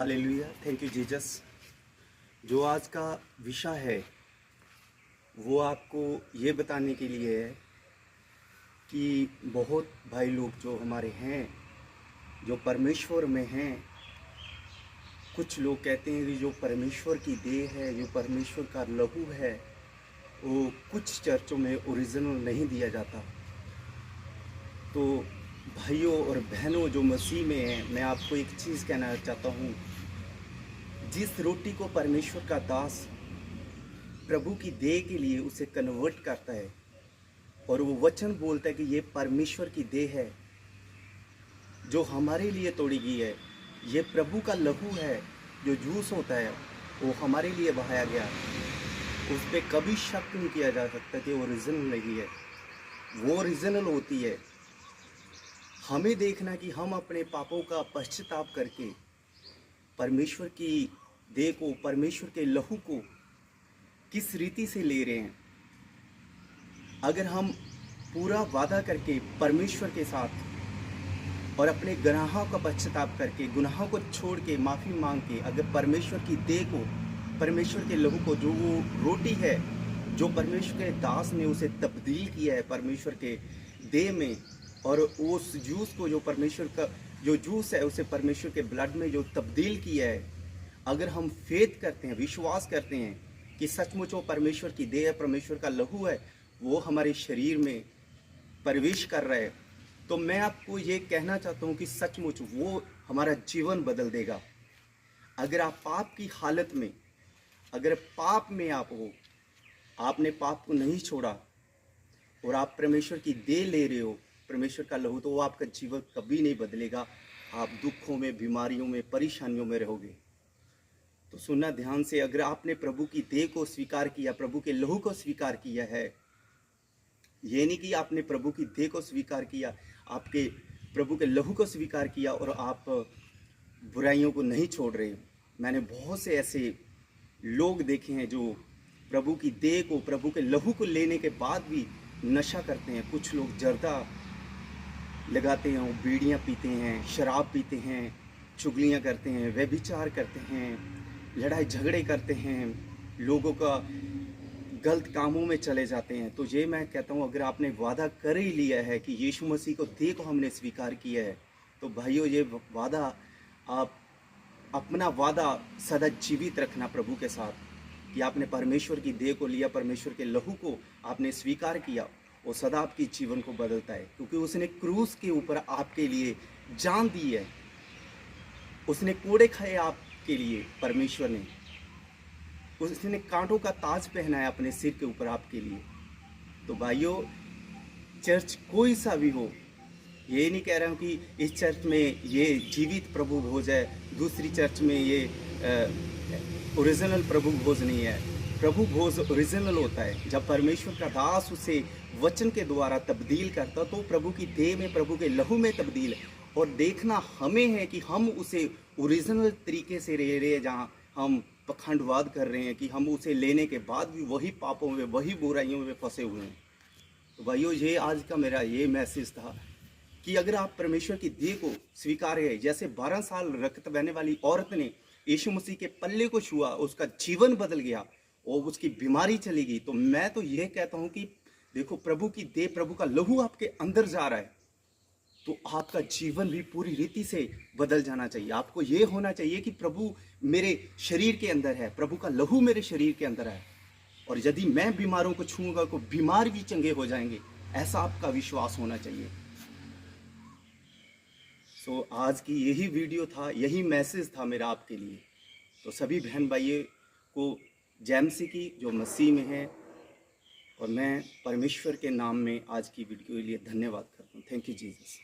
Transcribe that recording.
Hallelujah, thank you Jesus. जो आज का विषय है वो आपको ये बताने के लिए है कि बहुत भाई लोग जो हमारे हैं, जो परमेश्वर में हैं, कुछ लोग कहते हैं कि जो परमेश्वर की देह है, जो परमेश्वर का लहू है, वो कुछ चर्चों में ओरिजिनल नहीं दिया जाता। तो भाइयों और बहनों जो मसीह में हैं, मैं आपको एक चीज़ कहना चाहता हूँ। जिस रोटी को परमेश्वर का दास प्रभु की देह के लिए उसे कन्वर्ट करता है और वो वचन बोलता है कि ये परमेश्वर की देह है जो हमारे लिए तोड़ी गई है, ये प्रभु का लहू है जो जूस होता है, वो हमारे लिए बहाया गया। उस पर कभी शक नहीं किया जा सकता कि वो ओरिजिनल नहीं है। वो ओरिजिनल होती है। हमें देखना कि हम अपने पापों का पश्चाताप करके परमेश्वर की देह को, परमेश्वर के लहू को किस रीति से ले रहे हैं। अगर हम पूरा वादा करके परमेश्वर के साथ और अपने गुनाहों का पश्चाताप करके, गुनाहों को छोड़ के, माफ़ी मांग के, अगर परमेश्वर की देह को, परमेश्वर के लहू को, जो वो रोटी है जो परमेश्वर के दास ने उसे तब्दील किया है परमेश्वर के देह में, और उस जूस को, जो परमेश्वर का जो जूस है, उसे परमेश्वर के ब्लड में जो तब्दील किया है, अगर हम फेथ करते हैं, विश्वास करते हैं कि सचमुच वो परमेश्वर की देह है, परमेश्वर का लहू है, वो हमारे शरीर में प्रवेश कर रहा है, तो मैं आपको ये कहना चाहता हूँ कि सचमुच वो हमारा जीवन बदल देगा। अगर आप पाप की हालत में, अगर पाप में आप हो, आपने पाप को नहीं छोड़ा और आप परमेश्वर की देह ले रहे हो, परमेश्वर का लहू, तो वो आपका जीवन कभी नहीं बदलेगा। आप दुखों में, बीमारियों में, परेशानियों में रहोगे। तो सुनना ध्यान से, अगर आपने प्रभु की देह को स्वीकार किया, प्रभु के लहू को स्वीकार किया है, ये नहीं कि आपने प्रभु की देह को स्वीकार किया, आपके प्रभु के लहू को स्वीकार किया और आप बुराइयों को नहीं छोड़ रहे। मैंने बहुत से ऐसे लोग देखे हैं जो प्रभु की देह को, प्रभु के लहू को लेने के बाद भी नशा करते हैं। कुछ लोग जर्दा लगाते हैं, वो बीड़ियाँ पीते हैं, शराब पीते हैं, चुगलियाँ करते हैं, व्यभिचार करते हैं, लड़ाई झगड़े करते हैं, लोगों का गलत कामों में चले जाते हैं। तो ये मैं कहता हूँ, अगर आपने वादा कर ही लिया है कि यीशु मसीह को देह को हमने स्वीकार किया है, तो भाइयों ये वादा, आप अपना वादा सदा जीवित रखना प्रभु के साथ, कि आपने परमेश्वर की देह को लिया, परमेश्वर के लहू को आपने स्वीकार किया, वो सदा आपके जीवन को बदलता है, क्योंकि उसने क्रूस के ऊपर आपके लिए जान दी है। उसने कोड़े खाए आपके लिए, परमेश्वर ने, उसने कांटों का ताज पहनाया अपने सिर के ऊपर आपके लिए। तो भाइयों, चर्च कोई सा भी हो, ये नहीं कह रहा हूँ कि इस चर्च में ये जीवित प्रभु भोज है, दूसरी चर्च में ये ओरिजिनल प्रभु भोज नहीं है। प्रभु भोज ओरिजिनल होता है जब परमेश्वर का दास उसे वचन के द्वारा तब्दील करता, तो प्रभु की देह में, प्रभु के लहू में तब्दील। और देखना हमें है कि हम उसे ओरिजिनल तरीके से ले रहे हैं, जहाँ हम पखंडवाद कर रहे हैं कि हम उसे लेने के बाद भी वही पापों में, वही बुराइयों में फंसे हुए हैं। तो भाइयों, ये आज का मेरा ये मैसेज था कि अगर आप परमेश्वर की देह को स्वीकार है, जैसे 12 साल रक्त बहने वाली औरत ने यीशु मसीह के पल्ले को छुआ, उसका जीवन बदल गया और उसकी बीमारी चली गई। तो मैं तो यह कहता हूं कि देखो, प्रभु की देह, प्रभु का लहू आपके अंदर जा रहा है, तो आपका जीवन भी पूरी रीति से बदल जाना चाहिए। आपको ये होना चाहिए कि प्रभु मेरे शरीर के अंदर है, प्रभु का लहू मेरे शरीर के अंदर है, और यदि मैं बीमारों को छूऊंगा तो बीमार भी चंगे हो जाएंगे। ऐसा आपका विश्वास होना चाहिए। सो आज की यही वीडियो था, यही मैसेज था मेरा आपके लिए। तो सभी बहन भाइयों को जय मसीह की, जो मसीह में है, और मैं परमेश्वर के नाम में आज की वीडियो के लिए धन्यवाद करता हूँ। Thank you Jesus.